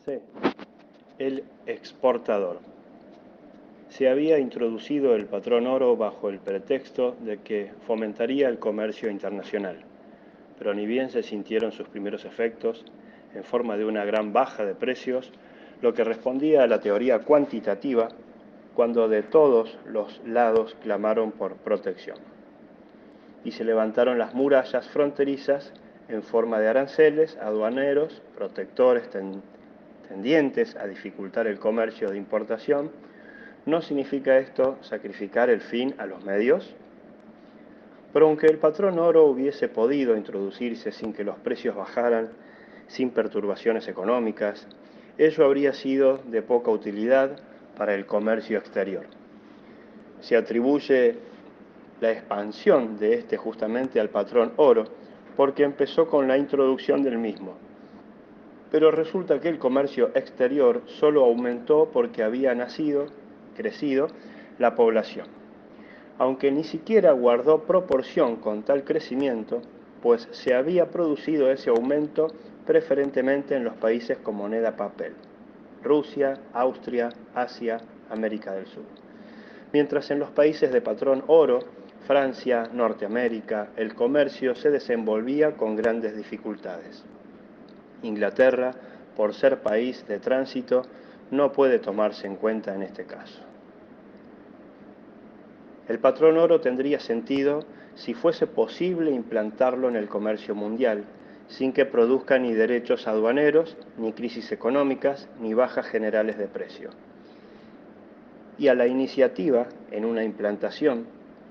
C. El exportador. Se había introducido el patrón oro bajo el pretexto de que fomentaría el comercio internacional, pero ni bien se sintieron sus primeros efectos, en forma de una gran baja de precios, lo que respondía a la teoría cuantitativa, cuando de todos los lados clamaron por protección. Y se levantaron las murallas fronterizas en forma de aranceles, aduaneros, protectores tendientes a dificultar el comercio de importación. ¿No significa esto sacrificar el fin a los medios? Pero aunque el patrón oro hubiese podido introducirse sin que los precios bajaran, sin perturbaciones económicas, ello habría sido de poca utilidad para el comercio exterior. Se atribuye la expansión de este justamente al patrón oro, porque empezó con la introducción del mismo. Pero resulta que el comercio exterior solo aumentó porque había crecido la población, aunque ni siquiera guardó proporción con tal crecimiento, pues se había producido ese aumento preferentemente en los países con moneda papel: Rusia, Austria, Asia, América del Sur. Mientras en los países de patrón oro, Francia, Norteamérica, el comercio se desenvolvía con grandes dificultades. Inglaterra, por ser país de tránsito, no puede tomarse en cuenta en este caso. El patrón oro tendría sentido si fuese posible implantarlo en el comercio mundial, sin que produzca ni derechos aduaneros, ni crisis económicas, ni bajas generales de precio. Y a la iniciativa, en una implantación,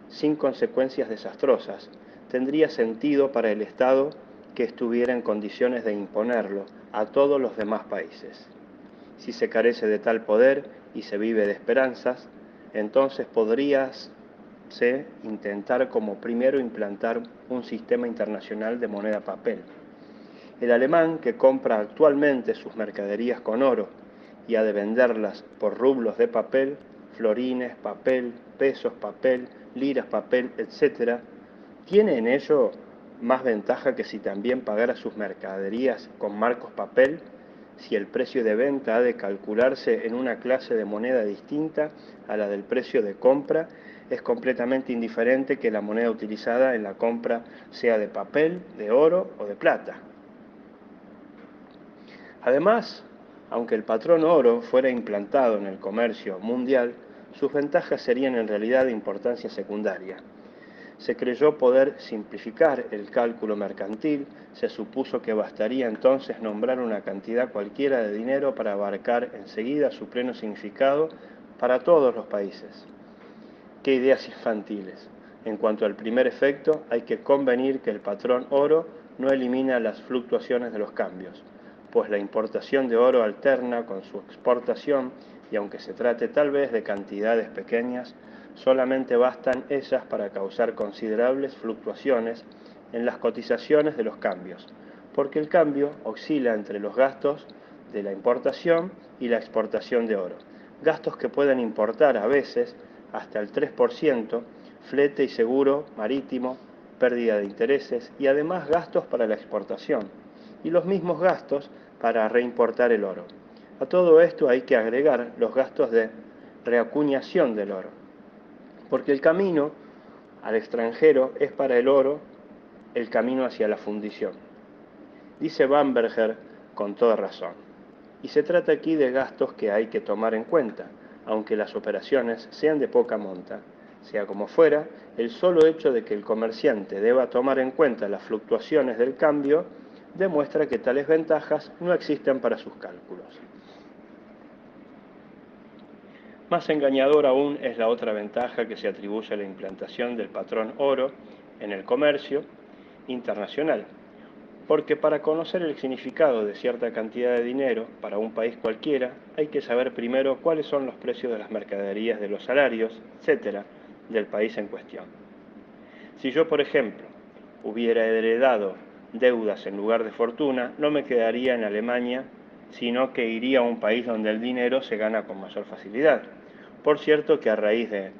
sin consecuencias desastrosas, tendría sentido para el Estado que estuviera en condiciones de imponerlo a todos los demás países. Si se carece de tal poder y se vive de esperanzas, entonces podríase intentar como primero implantar un sistema internacional de moneda papel. El alemán, que compra actualmente sus mercaderías con oro y ha de venderlas por rublos de papel, florines, papel, pesos, papel, liras, papel, etc., ¿tiene en ello más ventaja que si también pagara sus mercaderías con marcos papel, si el precio de venta ha de calcularse en una clase de moneda distinta a la del precio de compra? Es completamente indiferente que la moneda utilizada en la compra sea de papel, de oro o de plata. Además, aunque el patrón oro fuera implantado en el comercio mundial, sus ventajas serían en realidad de importancia secundaria. Se creyó poder simplificar el cálculo mercantil, se supuso que bastaría entonces nombrar una cantidad cualquiera de dinero para abarcar enseguida su pleno significado para todos los países. ¡Qué ideas infantiles! En cuanto al primer efecto, hay que convenir que el patrón oro no elimina las fluctuaciones de los cambios, pues la importación de oro alterna con su exportación, y aunque se trate tal vez de cantidades pequeñas, solamente bastan ellas para causar considerables fluctuaciones en las cotizaciones de los cambios, porque el cambio oscila entre los gastos de la importación y la exportación de oro, gastos que pueden importar a veces hasta el 3%, flete y seguro marítimo, pérdida de intereses y además gastos para la exportación, y los mismos gastos para reimportar el oro. A todo esto hay que agregar los gastos de reacuñación del oro, porque el camino al extranjero es para el oro el camino hacia la fundición. Dice Bamberger con toda razón. Y se trata aquí de gastos que hay que tomar en cuenta, aunque las operaciones sean de poca monta. Sea como fuera, el solo hecho de que el comerciante deba tomar en cuenta las fluctuaciones del cambio demuestra que tales ventajas no existen para sus cálculos. Más engañador aún es la otra ventaja que se atribuye a la implantación del patrón oro en el comercio internacional, porque para conocer el significado de cierta cantidad de dinero para un país cualquiera, hay que saber primero cuáles son los precios de las mercaderías, de los salarios, etc., del país en cuestión. Si yo, por ejemplo, hubiera heredado deudas en lugar de fortuna, no me quedaría en Alemania, sino que iría a un país donde el dinero se gana con mayor facilidad. Por cierto que a raíz de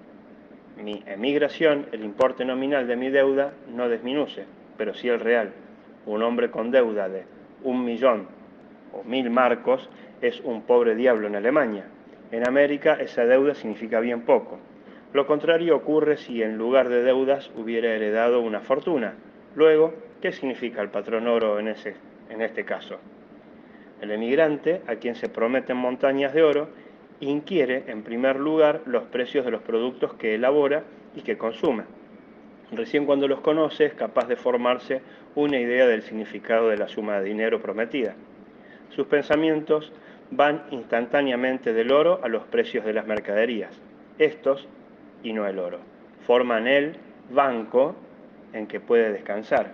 mi emigración, el importe nominal de mi deuda no disminuye, pero sí el real. Un hombre con deuda de 1.000.000 o 1.000 marcos es un pobre diablo en Alemania. En América esa deuda significa bien poco. Lo contrario ocurre si en lugar de deudas hubiera heredado una fortuna. Luego, ¿qué significa el patrón oro en este caso? El emigrante, a quien se prometen montañas de oro, inquiere en primer lugar los precios de los productos que elabora y que consume. Recién cuando los conoce es capaz de formarse una idea del significado de la suma de dinero prometida. Sus pensamientos van instantáneamente del oro a los precios de las mercaderías. Estos, y no el oro, forman el banco en que puede descansar.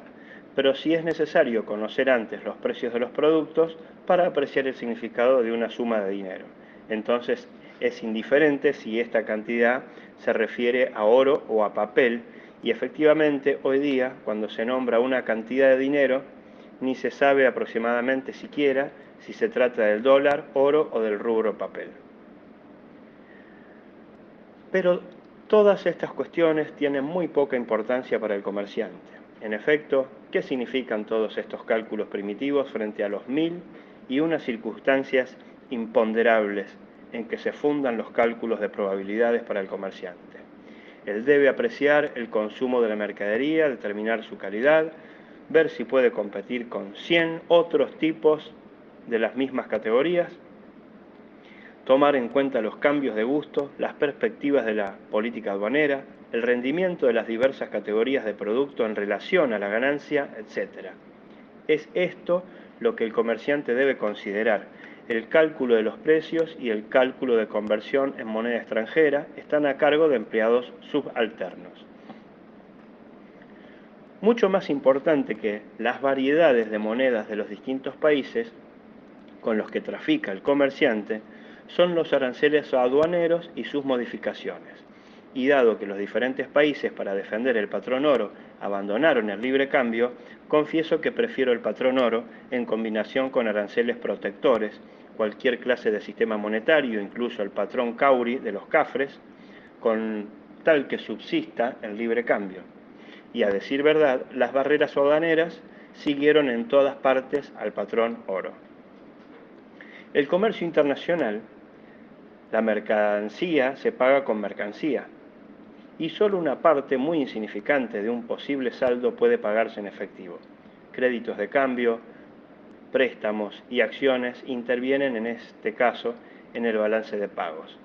Pero sí es necesario conocer antes los precios de los productos para apreciar el significado de una suma de dinero. Entonces es indiferente si esta cantidad se refiere a oro o a papel, y efectivamente hoy día, cuando se nombra una cantidad de dinero, ni se sabe aproximadamente siquiera si se trata del dólar, oro o del rubro papel. Pero todas estas cuestiones tienen muy poca importancia para el comerciante. En efecto, ¿qué significan todos estos cálculos primitivos frente a los mil y unas circunstancias imponderables en que se fundan los cálculos de probabilidades para el comerciante? Él debe apreciar el consumo de la mercadería, determinar su calidad, ver si puede competir con 100 otros tipos de las mismas categorías, tomar en cuenta los cambios de gusto, las perspectivas de la política aduanera, el rendimiento de las diversas categorías de producto en relación a la ganancia, etc. Es esto lo que el comerciante debe considerar. El cálculo de los precios y el cálculo de conversión en moneda extranjera están a cargo de empleados subalternos. Mucho más importante que las variedades de monedas de los distintos países con los que trafica el comerciante son los aranceles aduaneros y sus modificaciones. Y dado que los diferentes países para defender el patrón oro abandonaron el libre cambio, confieso que prefiero el patrón oro en combinación con aranceles protectores, cualquier clase de sistema monetario, incluso el patrón Cauri de los cafres, con tal que subsista el libre cambio. Y a decir verdad, las barreras aduaneras siguieron en todas partes al patrón oro. El comercio internacional, la mercancía se paga con mercancía, y solo una parte muy insignificante de un posible saldo puede pagarse en efectivo. Créditos de cambio, préstamos y acciones intervienen en este caso en el balance de pagos.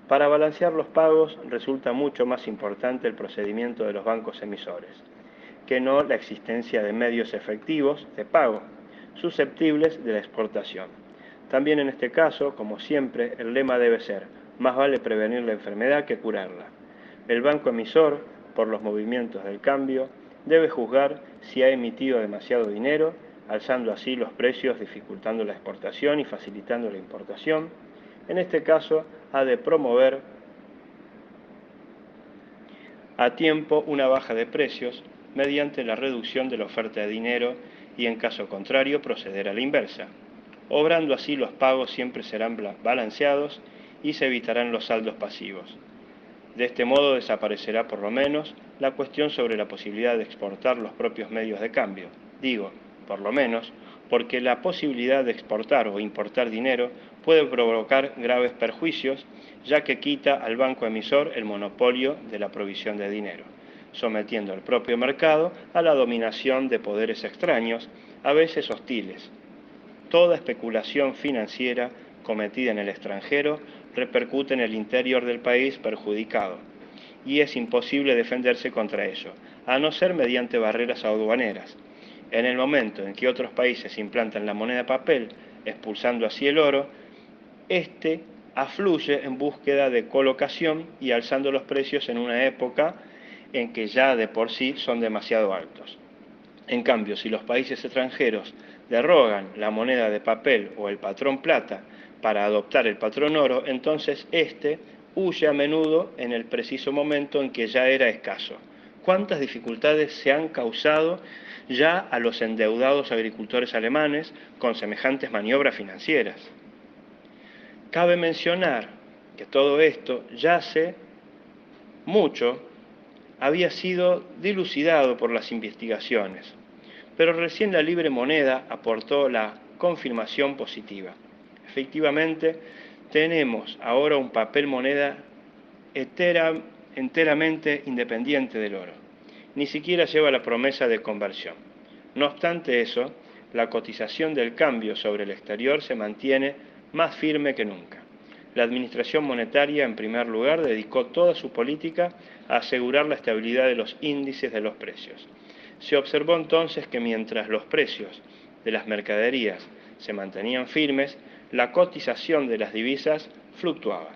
Para balancear los pagos resulta mucho más importante el procedimiento de los bancos emisores, que no la existencia de medios efectivos de pago, susceptibles de la exportación. También en este caso, como siempre, el lema debe ser: más vale prevenir la enfermedad que curarla. El banco emisor, por los movimientos del cambio, debe juzgar si ha emitido demasiado dinero, alzando así los precios, dificultando la exportación y facilitando la importación. En este caso, ha de promover a tiempo una baja de precios mediante la reducción de la oferta de dinero y, en caso contrario, proceder a la inversa. Obrando así, los pagos siempre serán balanceados y se evitarán los saldos pasivos. De este modo desaparecerá por lo menos la cuestión sobre la posibilidad de exportar los propios medios de cambio. Digo, por lo menos, porque la posibilidad de exportar o importar dinero puede provocar graves perjuicios, ya que quita al banco emisor el monopolio de la provisión de dinero, sometiendo al propio mercado a la dominación de poderes extraños, a veces hostiles. Toda especulación financiera cometida en el extranjero repercute en el interior del país perjudicado, y es imposible defenderse contra ello, a no ser mediante barreras aduaneras. En el momento en que otros países implantan la moneda papel, expulsando así el oro, este afluye en búsqueda de colocación y alzando los precios en una época en que ya de por sí son demasiado altos. En cambio, si los países extranjeros derogan la moneda de papel o el patrón plata para adoptar el patrón oro, entonces este huye a menudo en el preciso momento en que ya era escaso. ¿Cuántas dificultades se han causado ya a los endeudados agricultores alemanes con semejantes maniobras financieras? Cabe mencionar que todo esto ya hace mucho había sido dilucidado por las investigaciones, pero recién la libre moneda aportó la confirmación positiva. Efectivamente, tenemos ahora un papel moneda enteramente independiente del oro. Ni siquiera lleva la promesa de conversión. No obstante eso, la cotización del cambio sobre el exterior se mantiene más firme que nunca. La administración monetaria, en primer lugar, dedicó toda su política a asegurar la estabilidad de los índices de los precios. Se observó entonces que mientras los precios de las mercaderías se mantenían firmes, la cotización de las divisas fluctuaba.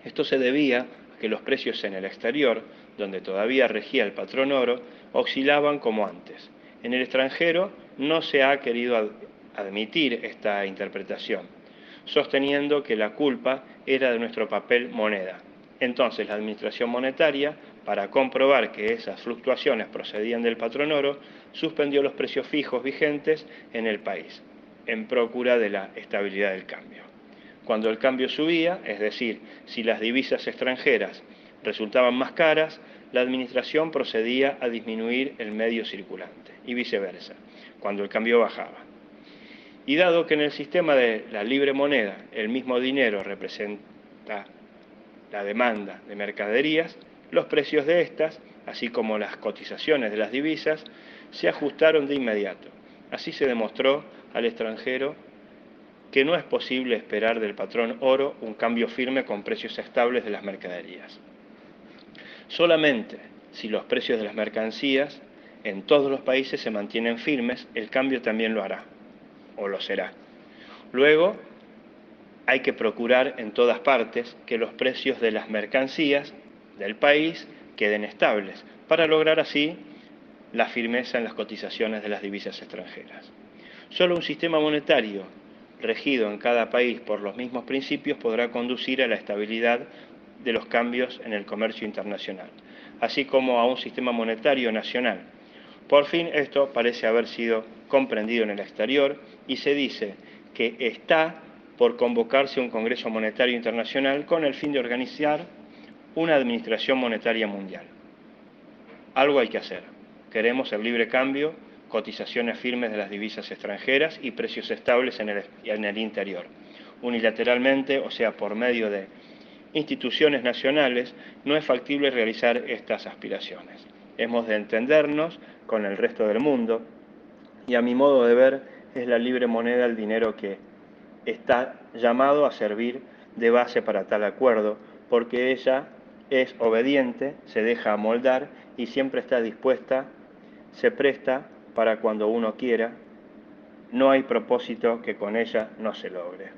Esto se debía a que los precios en el exterior, donde todavía regía el patrón oro, oscilaban como antes. En el extranjero no se ha querido admitir esta interpretación, sosteniendo que la culpa era de nuestro papel moneda. Entonces la administración monetaria, para comprobar que esas fluctuaciones procedían del patrón oro, suspendió los precios fijos vigentes en el país, en procura de la estabilidad del cambio. Cuando el cambio subía, es decir, si las divisas extranjeras resultaban más caras, la administración procedía a disminuir el medio circulante, y viceversa, cuando el cambio bajaba. Y dado que en el sistema de la libre moneda el mismo dinero representa la demanda de mercaderías, los precios de estas, así como las cotizaciones de las divisas, se ajustaron de inmediato. Así se demostró al extranjero que no es posible esperar del patrón oro un cambio firme con precios estables de las mercaderías. Solamente si los precios de las mercancías en todos los países se mantienen firmes, el cambio también lo hará, o lo será. Luego, hay que procurar en todas partes que los precios de las mercancías del país queden estables, para lograr así la firmeza en las cotizaciones de las divisas extranjeras. Solo un sistema monetario regido en cada país por los mismos principios podrá conducir a la estabilidad de los cambios en el comercio internacional, así como a un sistema monetario nacional. Por fin esto parece haber sido comprendido en el exterior y se dice que está por convocarse un Congreso Monetario Internacional con el fin de organizar una administración monetaria mundial. Algo hay que hacer. Queremos el libre cambio, cotizaciones firmes de las divisas extranjeras y precios estables en el interior. Unilateralmente, o sea, por medio de instituciones nacionales, no es factible realizar estas aspiraciones. Hemos de entendernos con el resto del mundo y, a mi modo de ver, es la libre moneda el dinero que está llamado a servir de base para tal acuerdo, porque ella es obediente, se deja amoldar y siempre está dispuesta, se presta para cuando uno quiera. No hay propósito que con ella no se logre.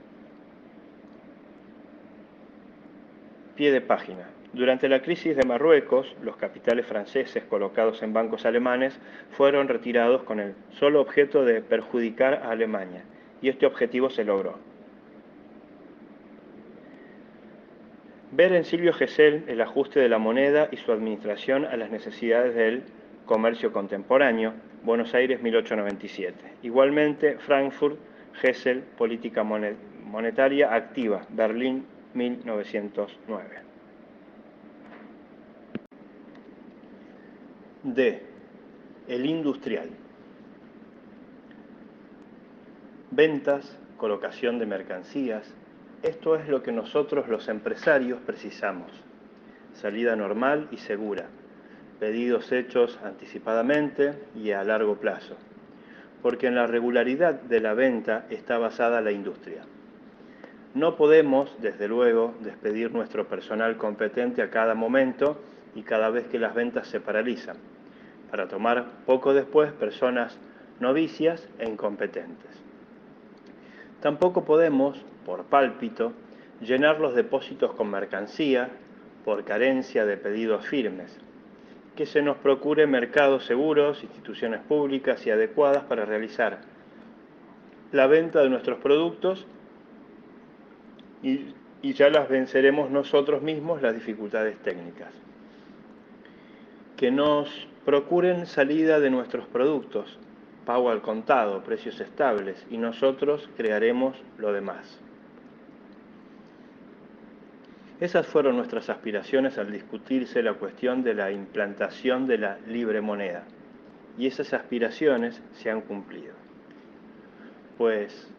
Pie de página. Durante la crisis de Marruecos, los capitales franceses colocados en bancos alemanes fueron retirados con el solo objeto de perjudicar a Alemania, y este objetivo se logró. Ver en Silvio Gesell el ajuste de la moneda y su administración a las necesidades del comercio contemporáneo, Buenos Aires 1897. Igualmente, Frankfurt, Gesell, Política Monetaria Activa, Berlín 1909. D. El industrial. Ventas, colocación de mercancías. Esto es lo que nosotros los empresarios precisamos. Salida normal y segura. Pedidos hechos anticipadamente y a largo plazo. Porque en la regularidad de la venta está basada la industria. No podemos, desde luego, despedir nuestro personal competente a cada momento y cada vez que las ventas se paralizan, para tomar poco después personas novicias e incompetentes. Tampoco podemos, por pálpito, llenar los depósitos con mercancía por carencia de pedidos firmes. Que se nos procure mercados seguros, instituciones públicas y adecuadas para realizar la venta de nuestros productos y ya las venceremos nosotros mismos las dificultades técnicas. Que nos procuren salida de nuestros productos, pago al contado, precios estables, y nosotros crearemos lo demás. Esas fueron nuestras aspiraciones al discutirse la cuestión de la implantación de la libre moneda, y esas aspiraciones se han cumplido. Pues,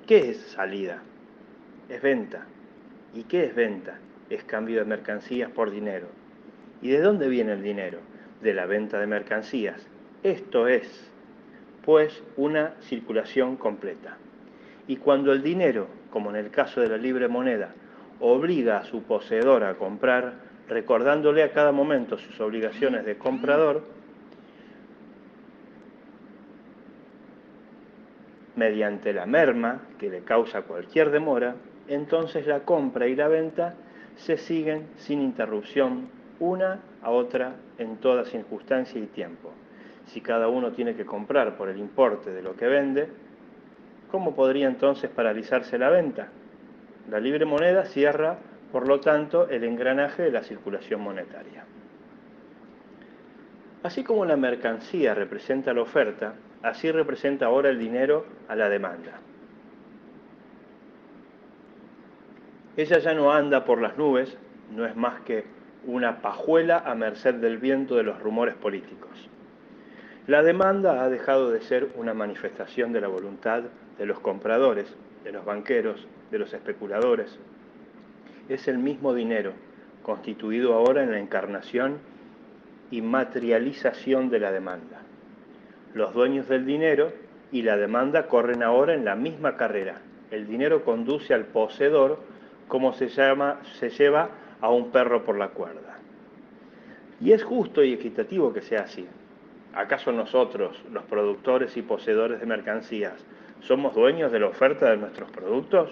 ¿qué es salida? es venta. ¿Y qué es venta? Es cambio de mercancías por dinero. ¿Y de dónde viene el dinero? De la venta de mercancías. Esto es, pues, una circulación completa. Y cuando el dinero, como en el caso de la libre moneda, obliga a su poseedor a comprar, recordándole a cada momento sus obligaciones de comprador, mediante la merma que le causa cualquier demora, entonces la compra y la venta se siguen sin interrupción una a otra en toda circunstancia y tiempo. Si cada uno tiene que comprar por el importe de lo que vende, ¿cómo podría entonces paralizarse la venta? La libre moneda cierra, por lo tanto, el engranaje de la circulación monetaria. Así como la mercancía representa la oferta, así representa ahora el dinero a la demanda. Ella ya no anda por las nubes, no es más que una pajuela a merced del viento de los rumores políticos. La demanda ha dejado de ser una manifestación de la voluntad de los compradores, de los banqueros, de los especuladores. Es el mismo dinero, constituido ahora en la encarnación y materialización de la demanda. Los dueños del dinero y la demanda corren ahora en la misma carrera. El dinero conduce al poseedor como se lleva a un perro por la cuerda. Y es justo y equitativo que sea así. ¿Acaso nosotros, los productores y poseedores de mercancías, somos dueños de la oferta de nuestros productos?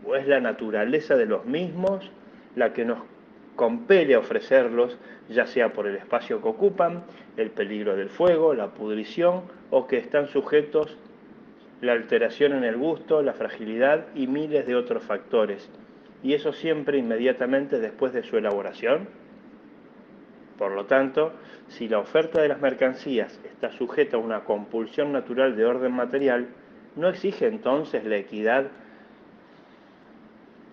¿O es la naturaleza de los mismos la que nos compele a ofrecerlos, ya sea por el espacio que ocupan, el peligro del fuego, la pudrición, o que están sujetos la alteración en el gusto, la fragilidad y miles de otros factores? Y eso siempre inmediatamente después de su elaboración. Por lo tanto, si la oferta de las mercancías está sujeta a una compulsión natural de orden material, ¿no exige entonces la equidad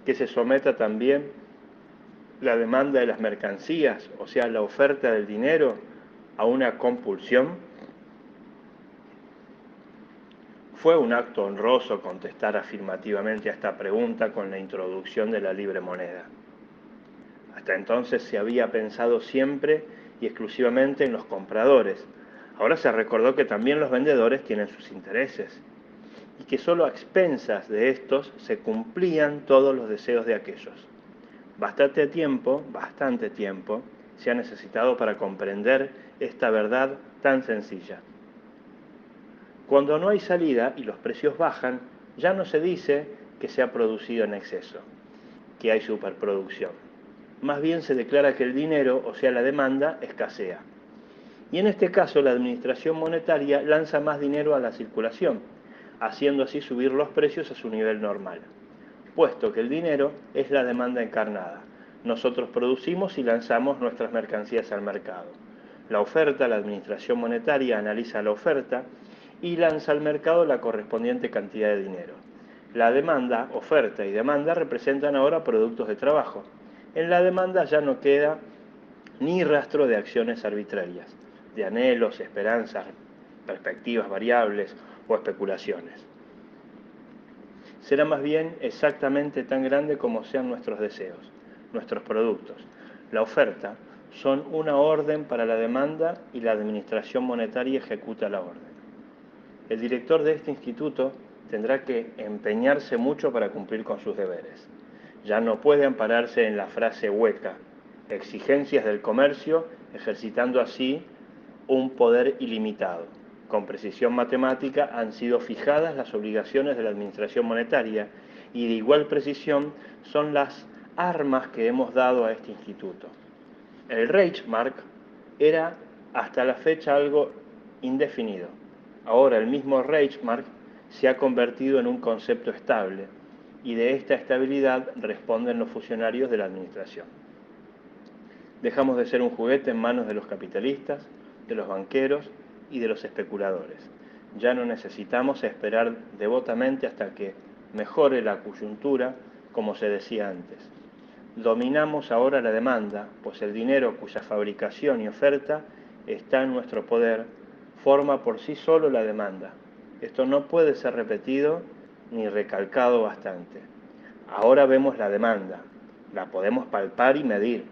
que se someta también la demanda de las mercancías, o sea, la oferta del dinero, a una compulsión? Fue un acto honroso contestar afirmativamente a esta pregunta con la introducción de la libre moneda. Hasta entonces se había pensado siempre y exclusivamente en los compradores. Ahora se recordó que también los vendedores tienen sus intereses y que solo a expensas de estos se cumplían todos los deseos de aquellos. Bastante tiempo se ha necesitado para comprender esta verdad tan sencilla. Cuando no hay salida y los precios bajan, ya no se dice que se ha producido en exceso, que hay superproducción. Más bien se declara que el dinero, o sea la demanda, escasea. Y en este caso la administración monetaria lanza más dinero a la circulación, haciendo así subir los precios a su nivel normal, puesto que el dinero es la demanda encarnada. Nosotros producimos y lanzamos nuestras mercancías al mercado. La oferta, la administración monetaria analiza la oferta y lanza al mercado la correspondiente cantidad de dinero. La demanda, oferta y demanda representan ahora productos de trabajo. En la demanda ya no queda ni rastro de acciones arbitrarias, de anhelos, esperanzas, perspectivas variables o especulaciones. Será más bien exactamente tan grande como sean nuestros deseos, nuestros productos. La oferta son una orden para la demanda y la administración monetaria ejecuta la orden. El director de este instituto tendrá que empeñarse mucho para cumplir con sus deberes. Ya no puede ampararse en la frase hueca, exigencias del comercio, ejercitando así un poder ilimitado. Con precisión matemática han sido fijadas las obligaciones de la administración monetaria y de igual precisión son las armas que hemos dado a este instituto. El Reichsmark era hasta la fecha algo indefinido. Ahora el mismo Reichsmark se ha convertido en un concepto estable y de esta estabilidad responden los funcionarios de la administración. Dejamos de ser un juguete en manos de los capitalistas, de los banqueros y de los especuladores. Ya no necesitamos esperar devotamente hasta que mejore la coyuntura, como se decía antes. Dominamos ahora la demanda, pues el dinero cuya fabricación y oferta está en nuestro poder forma por sí solo la demanda. Esto no puede ser repetido ni recalcado bastante. Ahora vemos la demanda, la podemos palpar y medir,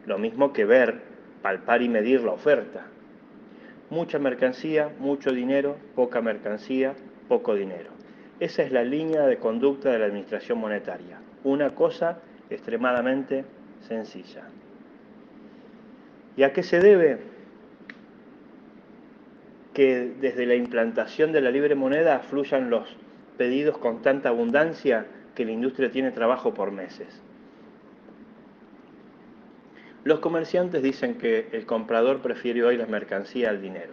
lo mismo que ver, palpar y medir la oferta. Mucha mercancía, mucho dinero, poca mercancía, poco dinero. Esa es la línea de conducta de la administración monetaria, una cosa extremadamente sencilla. ¿Y a qué se debe? Que desde la implantación de la libre moneda fluyan los pedidos con tanta abundancia que la industria tiene trabajo por meses. Los comerciantes dicen que el comprador prefiere hoy la mercancía al dinero.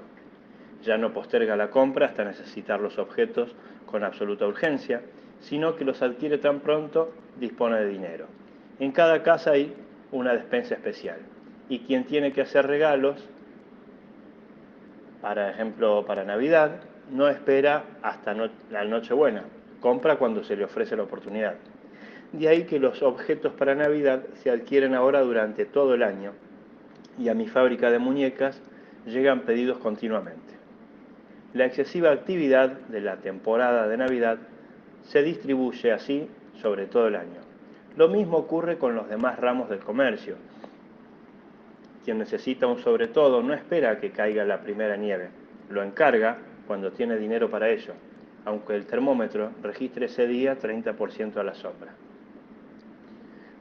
Ya no posterga la compra hasta necesitar los objetos con absoluta urgencia, sino que los adquiere tan pronto dispone de dinero. En cada casa hay una despensa especial, y quien tiene que hacer regalos, por ejemplo, para Navidad, no espera hasta la Nochebuena, compra cuando se le ofrece la oportunidad. De ahí que los objetos para Navidad se adquieren ahora durante todo el año, y a mi fábrica de muñecas llegan pedidos continuamente. La excesiva actividad de la temporada de Navidad se distribuye así sobre todo el año. Lo mismo ocurre con los demás ramos del comercio. Quien necesita un sobre todo no espera a que caiga la primera nieve, lo encarga cuando tiene dinero para ello, aunque el termómetro registre ese día 30% a la sombra.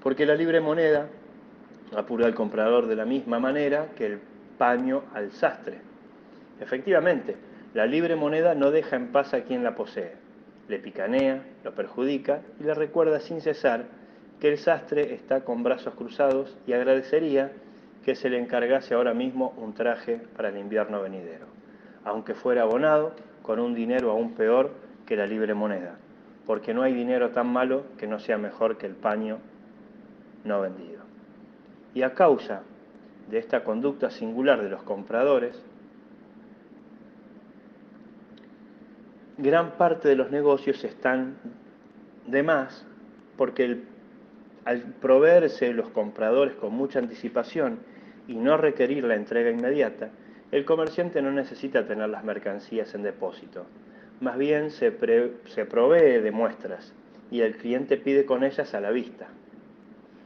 Porque la libre moneda apura al comprador de la misma manera que el paño al sastre. Efectivamente, la libre moneda no deja en paz a quien la posee, le picanea, lo perjudica y le recuerda sin cesar que el sastre está con brazos cruzados y agradecería que se le encargase ahora mismo un traje para el invierno venidero, aunque fuera abonado con un dinero aún peor que la libre moneda, porque no hay dinero tan malo que no sea mejor que el paño no vendido. Y a causa de esta conducta singular de los compradores, gran parte de los negocios están de más porque al proveerse los compradores con mucha anticipación y no requerir la entrega inmediata, el comerciante no necesita tener las mercancías en depósito. Más bien se provee de muestras y el cliente pide con ellas a la vista.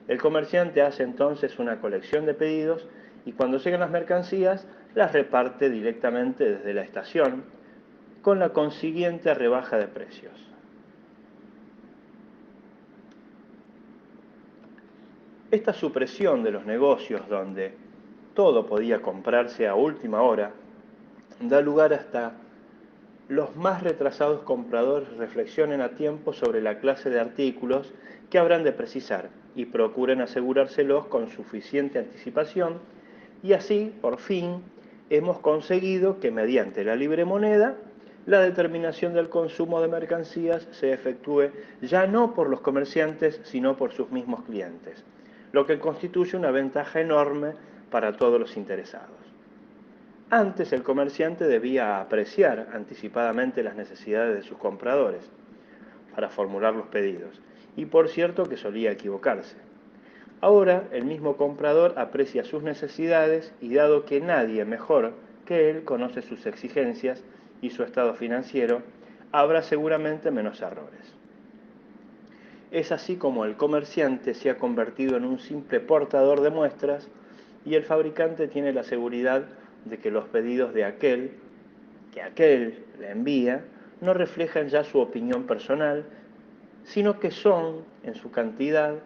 El comerciante hace entonces una colección de pedidos y cuando llegan las mercancías las reparte directamente desde la estación, con la consiguiente rebaja de precios. Esta supresión de los negocios donde todo podía comprarse a última hora da lugar hasta los más retrasados compradores reflexionen a tiempo sobre la clase de artículos que habrán de precisar y procuren asegurárselos con suficiente anticipación y así, por fin, hemos conseguido que mediante la libre moneda la determinación del consumo de mercancías se efectúe ya no por los comerciantes, sino por sus mismos clientes, lo que constituye una ventaja enorme para todos los interesados. Antes el comerciante debía apreciar anticipadamente las necesidades de sus compradores para formular los pedidos, y por cierto que solía equivocarse. Ahora el mismo comprador aprecia sus necesidades y dado que nadie mejor que él conoce sus exigencias y su estado financiero, habrá seguramente menos errores. Es así como el comerciante se ha convertido en un simple portador de muestras y el fabricante tiene la seguridad de que los pedidos de aquel le envía no reflejan ya su opinión personal, sino que son, en su cantidad,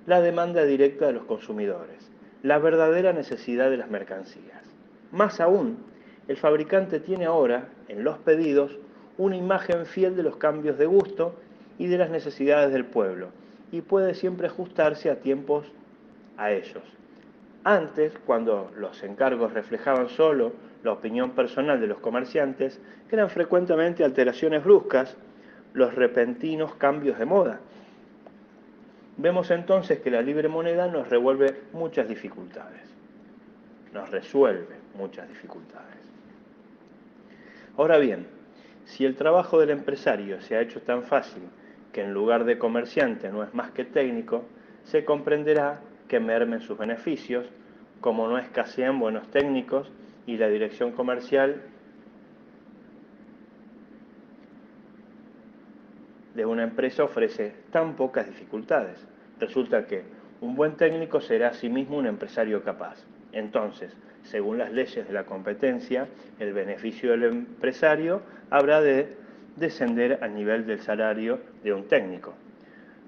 la demanda directa de los consumidores, la verdadera necesidad de las mercancías. Más aún, el fabricante tiene ahora, en los pedidos, una imagen fiel de los cambios de gusto y de las necesidades del pueblo, y puede siempre ajustarse a tiempos a ellos. Antes, cuando los encargos reflejaban solo la opinión personal de los comerciantes, eran frecuentemente alteraciones bruscas, los repentinos cambios de moda. Vemos entonces que la libre moneda nos resuelve muchas dificultades. Ahora bien, si el trabajo del empresario se ha hecho tan fácil que en lugar de comerciante no es más que técnico, se comprenderá que mermen sus beneficios, como no escasean buenos técnicos y la dirección comercial de una empresa ofrece tan pocas dificultades. Resulta que un buen técnico será asimismo un empresario capaz. Entonces, según las leyes de la competencia, el beneficio del empresario habrá de descender al nivel del salario de un técnico.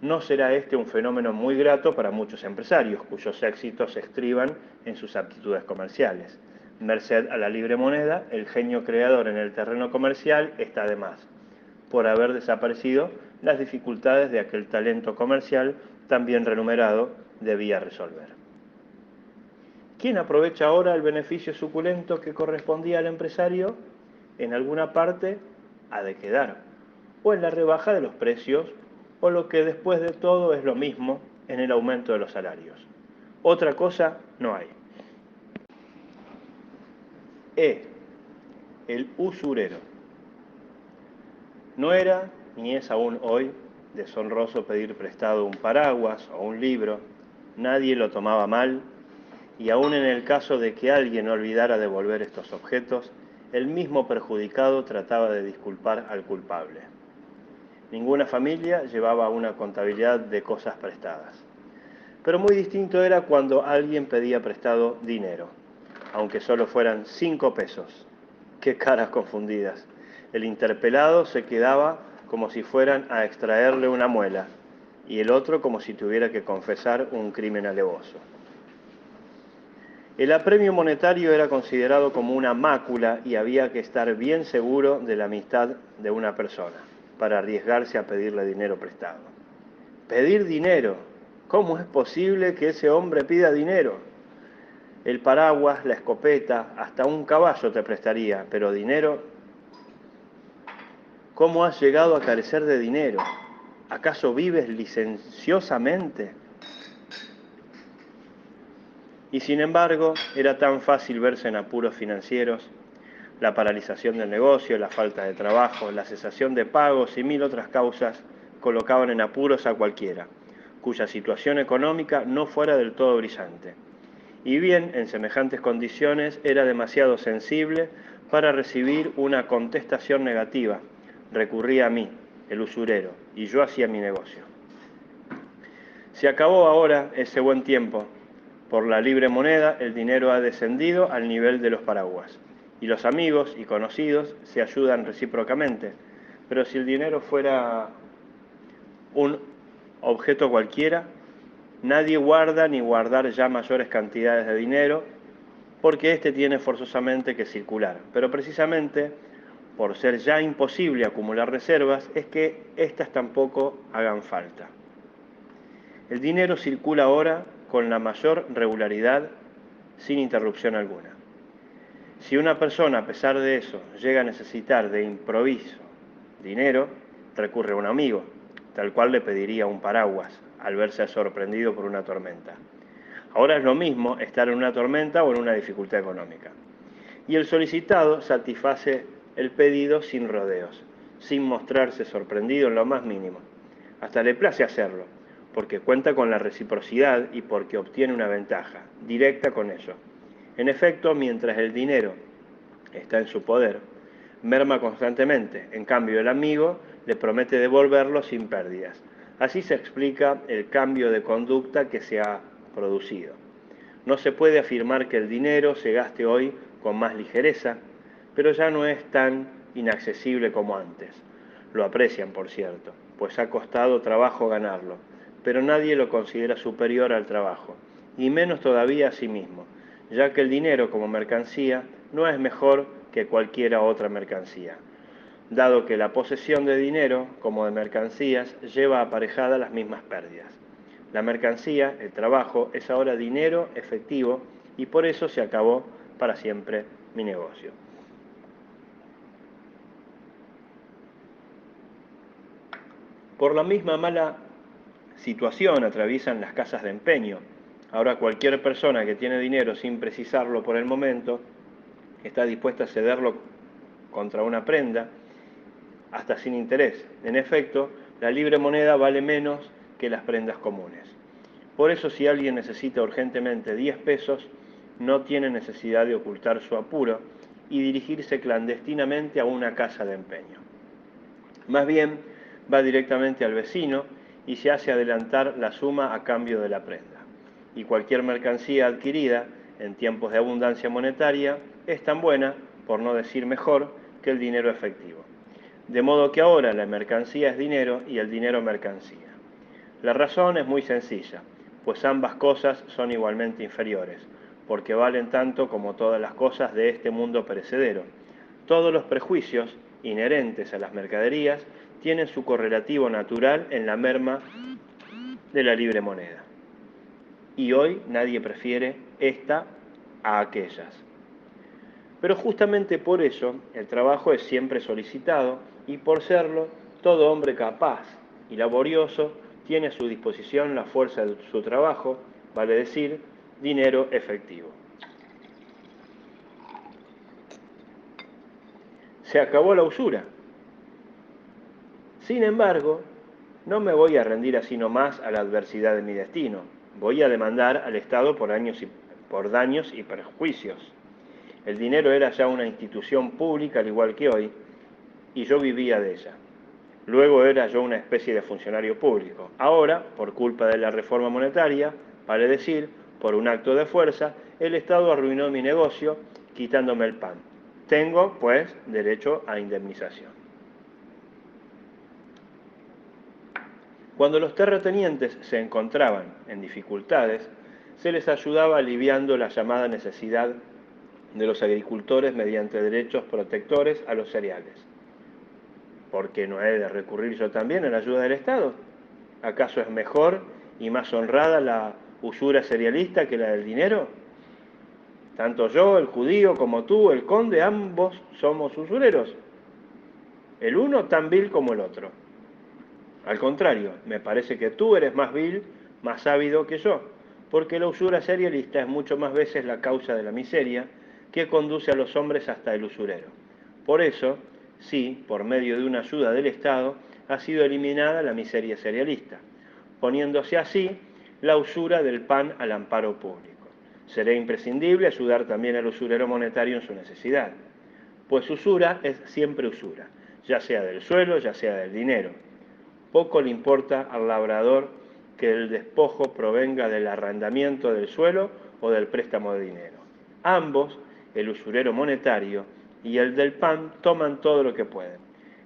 No será este un fenómeno muy grato para muchos empresarios, cuyos éxitos se estriban en sus aptitudes comerciales. Merced a la libre moneda, el genio creador en el terreno comercial está de más, por haber desaparecido las dificultades de aquel talento comercial tan bien remunerado debía resolver. ¿Quién aprovecha ahora el beneficio suculento que correspondía al empresario? En alguna parte ha de quedar, o en la rebaja de los precios, o lo que después de todo es lo mismo, en el aumento de los salarios. Otra cosa no hay. El usurero. No era, ni es aún hoy, deshonroso pedir prestado un paraguas o un libro. Nadie lo tomaba mal, y aún en el caso de que alguien olvidara devolver estos objetos, el mismo perjudicado trataba de disculpar al culpable. Ninguna familia llevaba una contabilidad de cosas prestadas. Pero muy distinto era cuando alguien pedía prestado dinero, aunque solo fueran 5 pesos. ¡Qué caras confundidas! El interpelado se quedaba como si fueran a extraerle una muela, y el otro como si tuviera que confesar un crimen alevoso. El apremio monetario era considerado como una mácula y había que estar bien seguro de la amistad de una persona para arriesgarse a pedirle dinero prestado. ¡Pedir dinero! ¿Cómo es posible que ese hombre pida dinero? El paraguas, la escopeta, hasta un caballo te prestaría, pero dinero. ¿Cómo has llegado a carecer de dinero? ¿Acaso vives licenciosamente? Y sin embargo, era tan fácil verse en apuros financieros, la paralización del negocio, la falta de trabajo, la cesación de pagos y 1000 otras causas colocaban en apuros a cualquiera, cuya situación económica no fuera del todo brillante. Y bien, en semejantes condiciones era demasiado sensible para recibir una contestación negativa. Recurría a mí, el usurero, y yo hacía mi negocio. Se acabó ahora ese buen tiempo. Por la libre moneda, el dinero ha descendido al nivel de los paraguas, y los amigos y conocidos se ayudan recíprocamente. Pero si el dinero fuera un objeto cualquiera, nadie guarda ni guardar ya mayores cantidades de dinero, porque éste tiene forzosamente que circular. Pero precisamente por ser ya imposible acumular reservas, es que éstas tampoco hagan falta. El dinero circula ahora con la mayor regularidad, sin interrupción alguna. Si una persona, a pesar de eso, llega a necesitar de improviso dinero, recurre a un amigo, tal cual le pediría un paraguas al verse sorprendido por una tormenta. Ahora es lo mismo estar en una tormenta o en una dificultad económica. Y el solicitado satisface el pedido sin rodeos, sin mostrarse sorprendido en lo más mínimo. Hasta le place hacerlo, porque cuenta con la reciprocidad y porque obtiene una ventaja directa con ello. En efecto, mientras el dinero está en su poder, merma constantemente. En cambio, el amigo le promete devolverlo sin pérdidas. Así se explica el cambio de conducta que se ha producido. No se puede afirmar que el dinero se gaste hoy con más ligereza, pero ya no es tan inaccesible como antes. Lo aprecian, por cierto, pues ha costado trabajo ganarlo, pero nadie lo considera superior al trabajo, y menos todavía a sí mismo, ya que el dinero como mercancía no es mejor que cualquiera otra mercancía, dado que la posesión de dinero, como de mercancías, lleva aparejada las mismas pérdidas. La mercancía, el trabajo, es ahora dinero efectivo y por eso se acabó para siempre mi negocio. Por la misma mala situación atraviesan las casas de empeño. Ahora cualquier persona que tiene dinero sin precisarlo por el momento está dispuesta a cederlo contra una prenda, hasta sin interés. En efecto, la libre moneda vale menos que las prendas comunes. Por eso, si alguien necesita urgentemente 10 pesos, no tiene necesidad de ocultar su apuro y dirigirse clandestinamente a una casa de empeño. Más bien, va directamente al vecino y se hace adelantar la suma a cambio de la prenda. Y cualquier mercancía adquirida en tiempos de abundancia monetaria es tan buena, por no decir mejor, que el dinero efectivo. De modo que ahora la mercancía es dinero y el dinero mercancía. La razón es muy sencilla, pues ambas cosas son igualmente inferiores, porque valen tanto como todas las cosas de este mundo perecedero. Todos los prejuicios inherentes a las mercaderías tienen su correlativo natural en la merma de la libre moneda. Y hoy nadie prefiere esta a aquellas. Pero justamente por eso el trabajo es siempre solicitado y por serlo, todo hombre capaz y laborioso tiene a su disposición la fuerza de su trabajo, vale decir, dinero efectivo. Se acabó la usura. Sin embargo, no me voy a rendir así nomás a la adversidad de mi destino. Voy a demandar al Estado por daños y perjuicios. El dinero era ya una institución pública al igual que hoy, y yo vivía de ella. Luego era yo una especie de funcionario público. Ahora, por culpa de la reforma monetaria, vale decir, por un acto de fuerza, el Estado arruinó mi negocio quitándome el pan. Tengo, pues, derecho a indemnización. Cuando los terratenientes se encontraban en dificultades, se les ayudaba aliviando la llamada necesidad de los agricultores mediante derechos protectores a los cereales. ¿Por qué no he de recurrir yo también a la ayuda del Estado? ¿Acaso es mejor y más honrada la usura cerealista que la del dinero? Tanto yo, el judío, como tú, el conde, ambos somos usureros. El uno tan vil como el otro. Al contrario, me parece que tú eres más vil, más ávido que yo, porque la usura cerealista es mucho más veces la causa de la miseria que conduce a los hombres hasta el usurero. Por eso, sí, por medio de una ayuda del Estado, ha sido eliminada la miseria cerealista, poniéndose así la usura del pan al amparo público. Será imprescindible ayudar también al usurero monetario en su necesidad, pues usura es siempre usura, ya sea del suelo, ya sea del dinero. Poco le importa al labrador que el despojo provenga del arrendamiento del suelo o del préstamo de dinero. Ambos, el usurero monetario y el del pan, toman todo lo que pueden.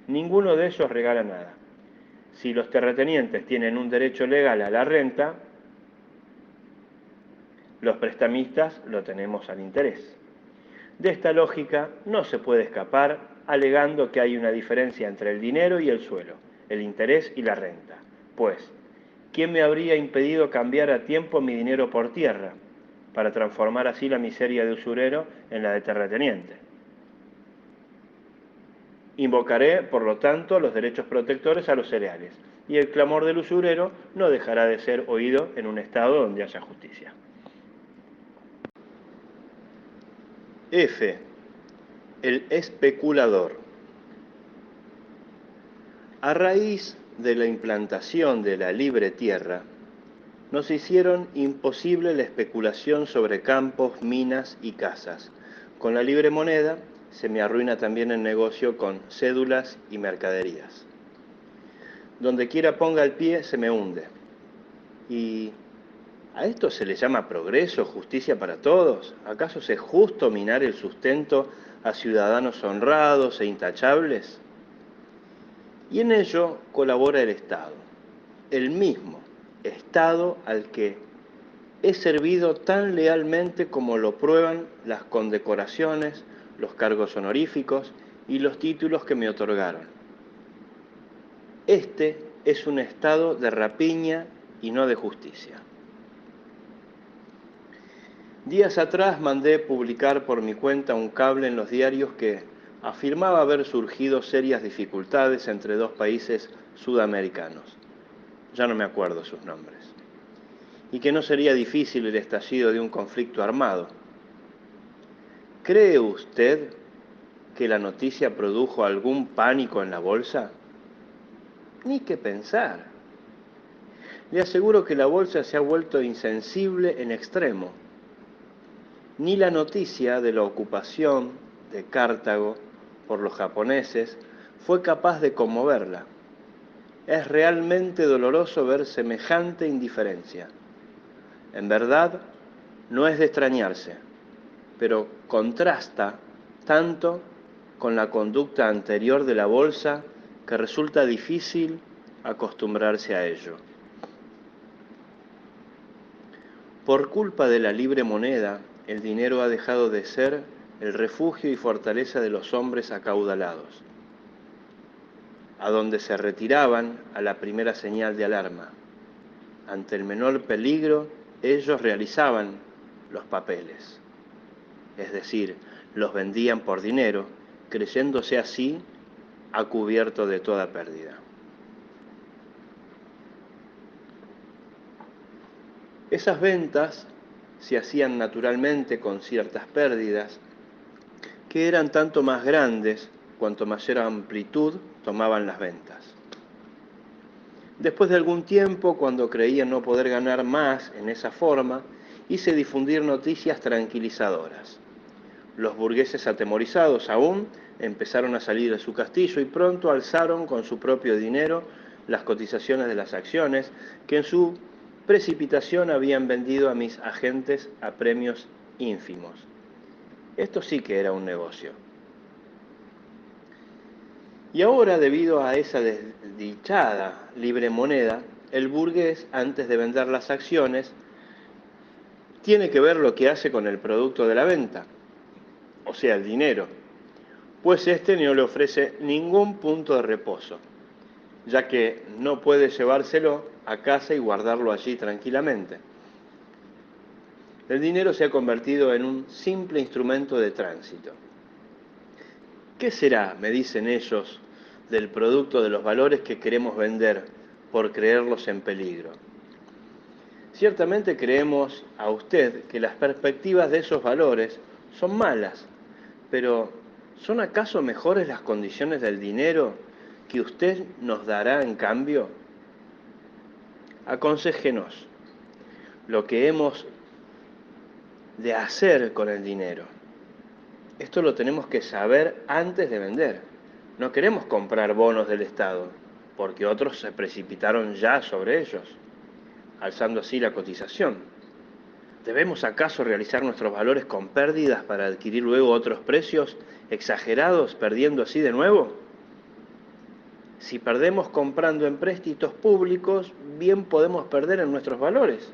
Ninguno de ellos regala nada. Si los terratenientes tienen un derecho legal a la renta, los prestamistas lo tenemos al interés. De esta lógica no se puede escapar alegando que hay una diferencia entre el dinero y el suelo, el interés y la renta. Pues, ¿quién me habría impedido cambiar a tiempo mi dinero por tierra, para transformar así la miseria de usurero en la de terrateniente? Invocaré, por lo tanto, los derechos protectores a los cereales, y el clamor del usurero no dejará de ser oído en un estado donde haya justicia. F. El especulador. A raíz de la implantación de la libre tierra, nos hicieron imposible la especulación sobre campos, minas y casas. Con la libre moneda se me arruina también el negocio con cédulas y mercaderías. Donde quiera ponga el pie se me hunde. ¿Y a esto se le llama progreso, justicia para todos? ¿Acaso es justo minar el sustento a ciudadanos honrados e intachables? Y en ello colabora el Estado, el mismo Estado al que he servido tan lealmente como lo prueban las condecoraciones, los cargos honoríficos y los títulos que me otorgaron. Este es un Estado de rapiña y no de justicia. Días atrás mandé publicar por mi cuenta un cable en los diarios que afirmaba haber surgido serias dificultades entre dos países sudamericanos. Ya no me acuerdo sus nombres. Y que no sería difícil el estallido de un conflicto armado. ¿Cree usted que la noticia produjo algún pánico en la bolsa? Ni qué pensar. Le aseguro que la bolsa se ha vuelto insensible en extremo. Ni la noticia de la ocupación de Cartago por los japoneses fue capaz de conmoverla. Es realmente doloroso ver semejante indiferencia. En verdad, no es de extrañarse, pero contrasta tanto con la conducta anterior de la bolsa que resulta difícil acostumbrarse a ello. Por culpa de la libre moneda, el dinero ha dejado de ser el refugio y fortaleza de los hombres acaudalados, a donde se retiraban a la primera señal de alarma. Ante el menor peligro, ellos realizaban los papeles, es decir, los vendían por dinero, creyéndose así a cubierto de toda pérdida. Esas ventas se hacían naturalmente con ciertas pérdidas, que eran tanto más grandes cuanto mayor amplitud tomaban las ventas. Después de algún tiempo, cuando creían no poder ganar más en esa forma, hice difundir noticias tranquilizadoras. Los burgueses atemorizados aún empezaron a salir de su castillo y pronto alzaron con su propio dinero las cotizaciones de las acciones que en su precipitación habían vendido a mis agentes a premios ínfimos. Esto sí que era un negocio. Y ahora, debido a esa desdichada libre moneda, el burgués, antes de vender las acciones, tiene que ver lo que hace con el producto de la venta, o sea, el dinero, pues este no le ofrece ningún punto de reposo, ya que no puede llevárselo a casa y guardarlo allí tranquilamente. El dinero se ha convertido en un simple instrumento de tránsito. ¿Qué será, me dicen ellos, del producto de los valores que queremos vender por creerlos en peligro? Ciertamente creemos a usted que las perspectivas de esos valores son malas, pero ¿son acaso mejores las condiciones del dinero que usted nos dará en cambio? Aconséjenos lo que hemos de hacer con el dinero. Esto lo tenemos que saber antes de vender. No queremos comprar bonos del Estado, porque otros se precipitaron ya sobre ellos, alzando así la cotización. ¿Debemos acaso realizar nuestros valores con pérdidas para adquirir luego otros precios exagerados, perdiendo así de nuevo? Si perdemos comprando en préstitos públicos, bien podemos perder en nuestros valores.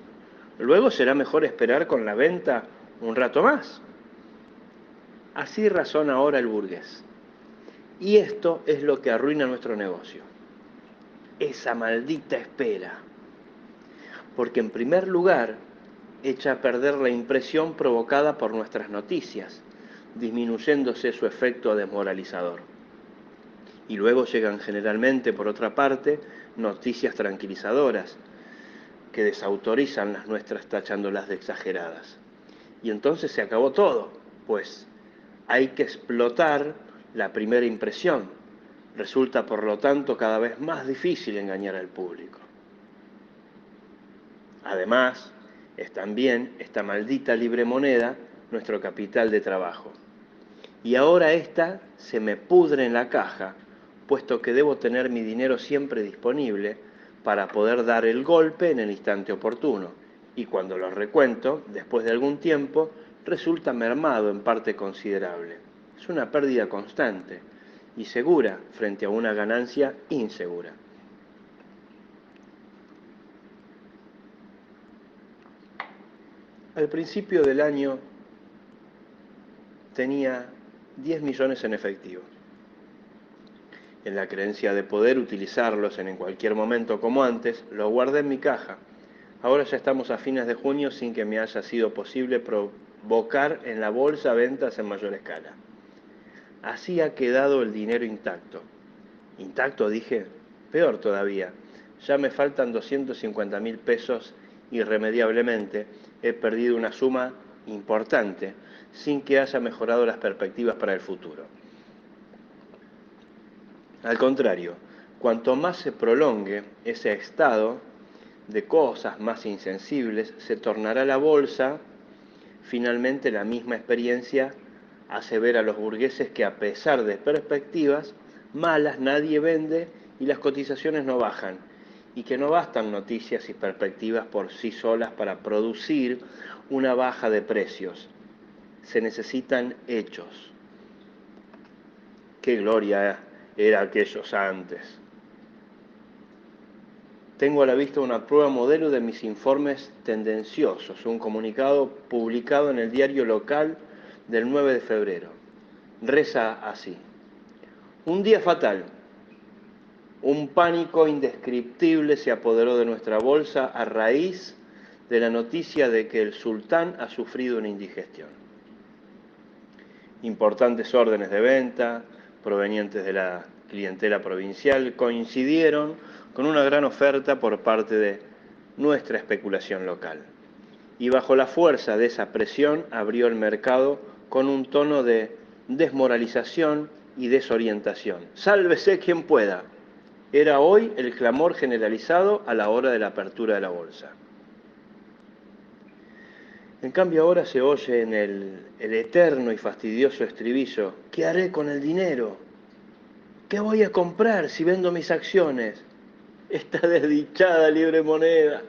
Luego será mejor esperar con la venta un rato más. Así razona ahora el burgués. Y esto es lo que arruina nuestro negocio. Esa maldita espera. Porque en primer lugar, echa a perder la impresión provocada por nuestras noticias, disminuyéndose su efecto desmoralizador. Y luego llegan generalmente, por otra parte, noticias tranquilizadoras, que desautorizan las nuestras tachándolas de exageradas. Y entonces se acabó todo, pues hay que explotar la primera impresión. Resulta, por lo tanto, cada vez más difícil engañar al público. Además, es también esta maldita libre moneda nuestro capital de trabajo. Y ahora esta se me pudre en la caja, puesto que debo tener mi dinero siempre disponible para poder dar el golpe en el instante oportuno. Y cuando lo recuento, después de algún tiempo, resulta mermado en parte considerable. Es una pérdida constante y segura frente a una ganancia insegura. Al principio del año tenía 10 millones en efectivo, en la creencia de poder utilizarlos en cualquier momento como antes. Los guardé en mi caja. Ahora ya estamos a fines de junio sin que me haya sido posible provocar en la bolsa ventas en mayor escala. Así ha quedado el dinero intacto. ¿Intacto, dije? Peor todavía. Ya me faltan 250.000 pesos irremediablemente. He perdido una suma importante sin que haya mejorado las perspectivas para el futuro. Al contrario, cuanto más se prolongue ese estado de cosas más insensibles, se tornará la bolsa. Finalmente, la misma experiencia hace ver a los burgueses que, a pesar de perspectivas malas, nadie vende y las cotizaciones no bajan, y que no bastan noticias y perspectivas por sí solas para producir una baja de precios. Se necesitan hechos. ¡Qué gloria era aquellos antes! Tengo a la vista una prueba modelo de mis informes tendenciosos, un comunicado publicado en el diario local del 9 de febrero. Reza así: un día fatal. Un pánico indescriptible se apoderó de nuestra bolsa a raíz de la noticia de que el sultán ha sufrido una indigestión. Importantes órdenes de venta provenientes de la clientela provincial coincidieron con una gran oferta por parte de nuestra especulación local. Y bajo la fuerza de esa presión abrió el mercado con un tono de desmoralización y desorientación. ¡Sálvese quien pueda! Era hoy el clamor generalizado a la hora de la apertura de la bolsa. En cambio ahora se oye en el eterno y fastidioso estribillo: ¿qué haré con el dinero? ¿Qué voy a comprar si vendo mis acciones? Esta desdichada libre moneda.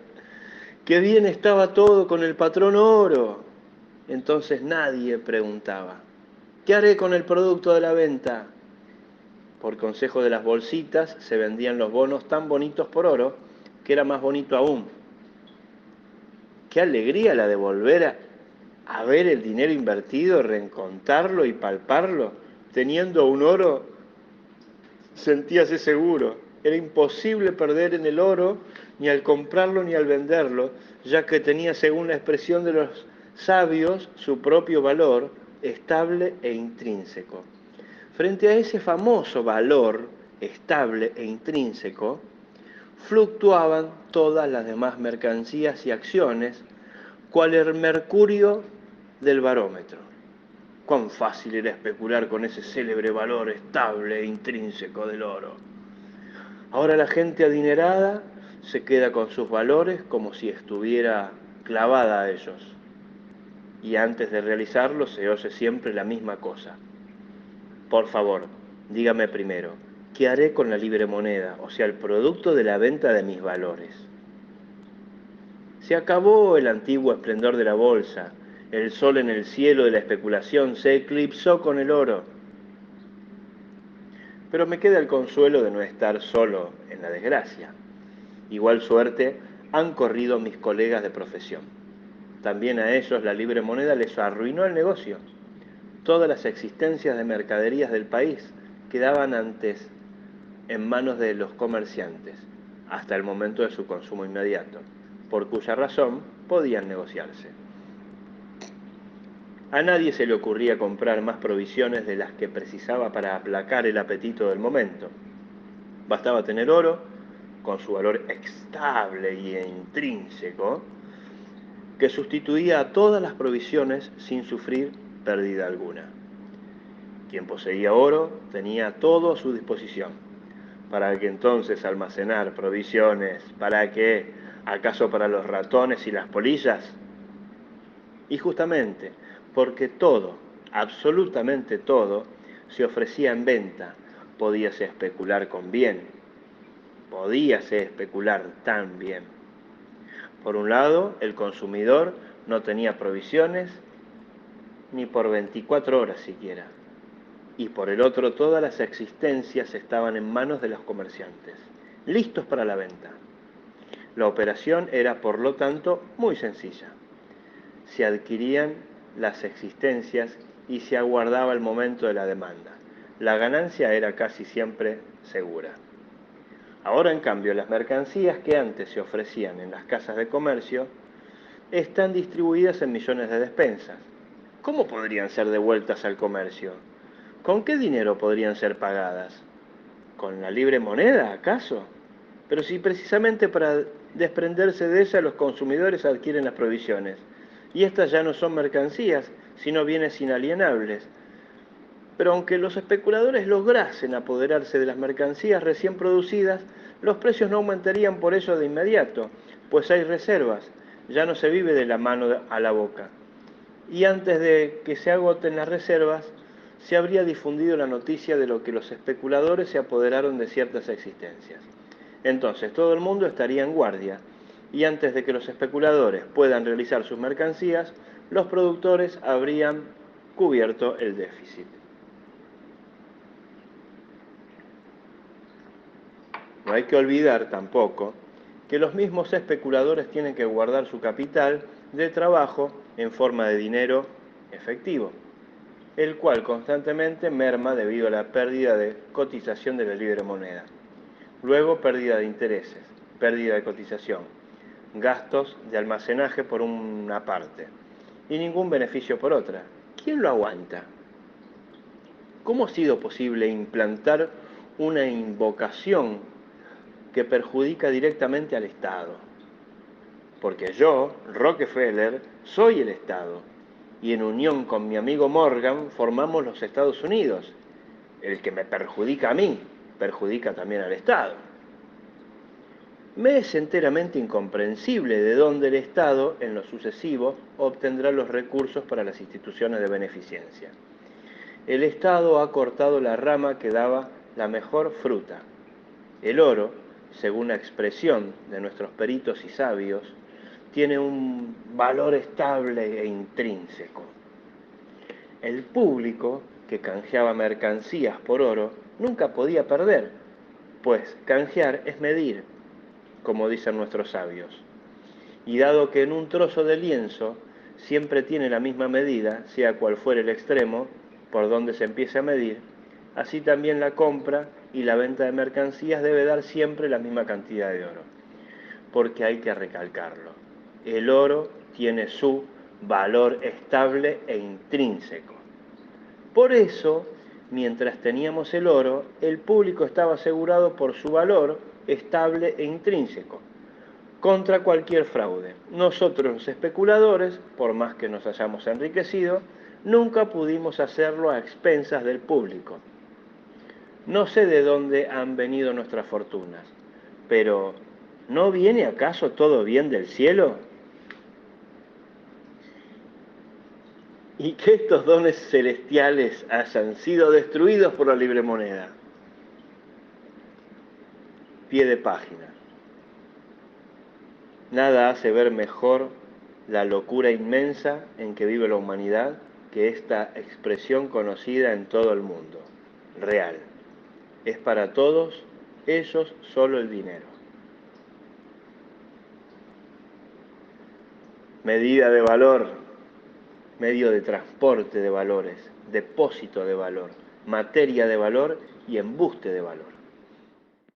¡Qué bien estaba todo con el patrón oro! Entonces nadie preguntaba: ¿qué haré con el producto de la venta? Por consejo de las bolsitas se vendían los bonos tan bonitos por oro que era más bonito aún. Qué alegría la de volver a ver el dinero invertido, reencontrarlo y palparlo. Teniendo un oro, sentíase seguro. Era imposible perder en el oro, ni al comprarlo ni al venderlo, ya que tenía, según la expresión de los sabios, su propio valor estable e intrínseco. Frente a ese famoso valor estable e intrínseco, fluctuaban todas las demás mercancías y acciones, cual el mercurio del barómetro. Cuán fácil era especular con ese célebre valor estable e intrínseco del oro. Ahora la gente adinerada se queda con sus valores como si estuviera clavada a ellos. Y antes de realizarlo se oye siempre la misma cosa: por favor, dígame primero, ¿qué haré con la libre moneda, o sea, el producto de la venta de mis valores? Se acabó el antiguo esplendor de la bolsa, el sol en el cielo de la especulación se eclipsó con el oro. Pero me queda el consuelo de no estar solo en la desgracia. Igual suerte han corrido mis colegas de profesión. También a ellos la libre moneda les arruinó el negocio. Todas las existencias de mercaderías del país quedaban antes en manos de los comerciantes, hasta el momento de su consumo inmediato, por cuya razón podían negociarse. A nadie se le ocurría comprar más provisiones de las que precisaba para aplacar el apetito del momento. Bastaba tener oro, con su valor estable y intrínseco, que sustituía a todas las provisiones sin sufrir pérdida alguna. Quien poseía oro tenía todo a su disposición. ¿Para qué entonces almacenar provisiones? ¿Para qué? ¿Acaso para los ratones y las polillas? Y justamente porque todo, absolutamente todo, se ofrecía en venta, podíase especular con bien, podíase especular tan bien. Por un lado, el consumidor no tenía provisiones ni por 24 horas siquiera, y por el otro todas las existencias estaban en manos de los comerciantes, listos para la venta. La operación era, por lo tanto, muy sencilla. Se adquirían las existencias y se aguardaba el momento de la demanda. La ganancia era casi siempre segura. Ahora, en cambio, las mercancías que antes se ofrecían en las casas de comercio están distribuidas en millones de despensas. ¿Cómo podrían ser devueltas al comercio? ¿Con qué dinero podrían ser pagadas? ¿Con la libre moneda, acaso? Pero si precisamente para desprenderse de ella los consumidores adquieren las provisiones, y estas ya no son mercancías, sino bienes inalienables. Pero aunque los especuladores lograsen apoderarse de las mercancías recién producidas, los precios no aumentarían por ello de inmediato, pues hay reservas, ya no se vive de la mano a la boca. Y antes de que se agoten las reservas, se habría difundido la noticia de lo que los especuladores se apoderaron de ciertas existencias. Entonces todo el mundo estaría en guardia, y antes de que los especuladores puedan realizar sus mercancías, los productores habrían cubierto el déficit. No hay que olvidar tampoco que los mismos especuladores tienen que guardar su capital de trabajo en forma de dinero efectivo, el cual constantemente merma debido a la pérdida de cotización de la libre moneda. Luego pérdida de intereses, pérdida de cotización, gastos de almacenaje por una parte y ningún beneficio por otra. ¿Quién lo aguanta? ¿Cómo ha sido posible implantar una invocación que perjudica directamente al Estado? Porque yo, Rockefeller, soy el Estado, y en unión con mi amigo Morgan formamos los Estados Unidos. El que me perjudica a mí, perjudica también al Estado. Me es enteramente incomprensible de dónde el Estado, en lo sucesivo, obtendrá los recursos para las instituciones de beneficencia. El Estado ha cortado la rama que daba la mejor fruta. El oro, según la expresión de nuestros peritos y sabios, tiene un valor estable e intrínseco. El público, que canjeaba mercancías por oro, nunca podía perder, pues canjear es medir, como dicen nuestros sabios. Y dado que en un trozo de lienzo siempre tiene la misma medida, sea cual fuere el extremo por donde se empiece a medir, así también la compra y la venta de mercancías debe dar siempre la misma cantidad de oro. Porque hay que recalcarlo, el oro tiene su valor estable e intrínseco. Por eso, mientras teníamos el oro, el público estaba asegurado por su valor estable e intrínseco contra cualquier fraude. Nosotros los especuladores, por más que nos hayamos enriquecido, nunca pudimos hacerlo a expensas del público. No sé de dónde han venido nuestras fortunas, pero ¿no viene acaso todo bien del cielo? Y que estos dones celestiales hayan sido destruidos por la libre moneda. Pie de página. Nada hace ver mejor la locura inmensa en que vive la humanidad que esta expresión conocida en todo el mundo. Real. Es para todos ellos solo el dinero. Medida de valor, medio de transporte de valores, depósito de valor, materia de valor y embuste de valor.